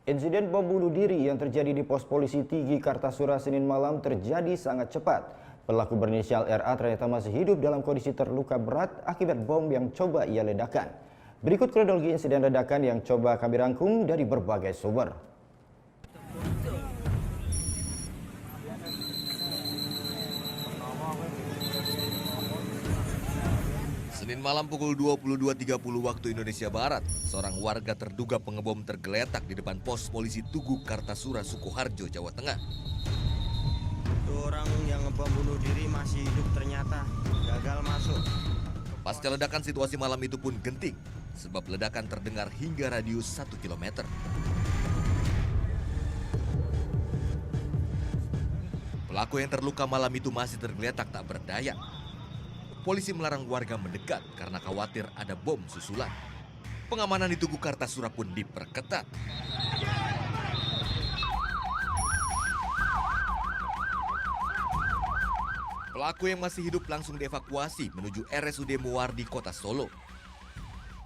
Insiden bom bunuh diri yang terjadi di pos polisi Tigi Kartasura Senin malam terjadi sangat cepat. Pelaku berinisial RA ternyata masih hidup dalam kondisi terluka berat akibat bom yang coba ia ledakan. Berikut kronologi insiden ledakan yang coba kami rangkum dari berbagai sumber. Senin malam pukul 22.30 waktu Indonesia Barat, seorang warga terduga pengebom tergeletak di depan pos polisi Tugu Kartasura, Sukoharjo, Jawa Tengah. Orang yang ngebom bunuh diri masih hidup ternyata gagal masuk. Pasca ledakan situasi malam itu pun genting, sebab ledakan terdengar hingga radius 1 km. Pelaku yang terluka malam itu masih tergeletak tak berdaya. Polisi melarang warga mendekat karena khawatir ada bom susulan. Pengamanan di Tugu Kartasura pun diperketat. Pelaku yang masih hidup langsung dievakuasi menuju RSUD Muwardi, Kota Solo.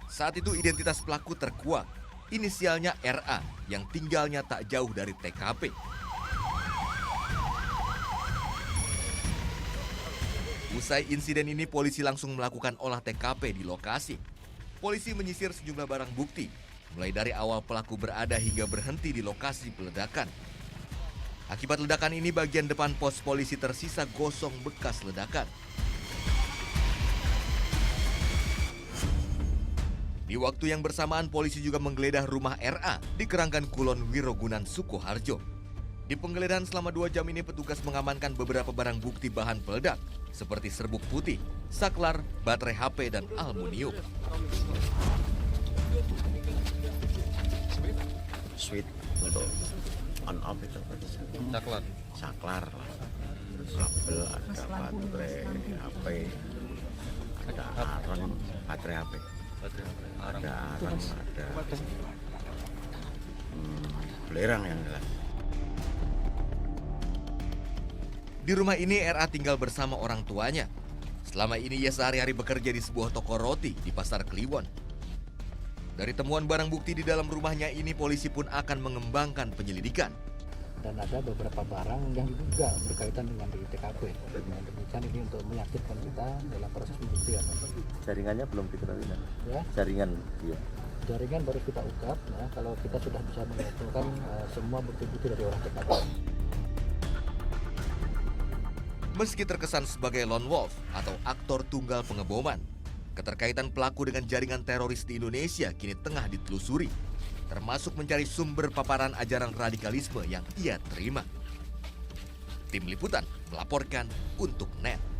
Saat itu identitas pelaku terkuak, inisialnya RA yang tinggalnya tak jauh dari TKP. Usai insiden ini, polisi langsung melakukan olah TKP di lokasi. Polisi menyisir sejumlah barang bukti, mulai dari awal pelaku berada hingga berhenti di lokasi peledakan. Akibat ledakan ini, bagian depan pos polisi tersisa gosong bekas ledakan. Di waktu yang bersamaan, polisi juga menggeledah rumah RA di Keranggan Kulon Wirogunan, Sukoharjo. Di penggeledahan selama 2 jam ini, petugas mengamankan beberapa barang bukti bahan peledak, seperti serbuk putih, saklar, baterai HP, dan aluminium. Switch untuk on off itu saklar kabel, ada baterai HP, ada aron baterai HP, ada aron, ada belerang yang jelas. Di rumah ini RA tinggal bersama orang tuanya. Selama ini ia sehari-hari bekerja di sebuah toko roti di Pasar Kliwon. Dari temuan barang bukti di dalam rumahnya ini, polisi pun akan mengembangkan penyelidikan. Dan ada beberapa barang yang diduga berkaitan dengan di TKP. Dengan demikian ini untuk meyakinkan kita dalam proses pembuktian. Jaringannya belum diketahui, ya? Jaringan baru kita ungkap, ya, kalau kita sudah bisa mengumpulkan semua bukti-bukti dari orang TKP. Meski terkesan sebagai lone wolf atau aktor tunggal pengeboman, keterkaitan pelaku dengan jaringan teroris di Indonesia kini tengah ditelusuri, termasuk mencari sumber paparan ajaran radikalisme yang ia terima. Tim Liputan melaporkan untuk NET.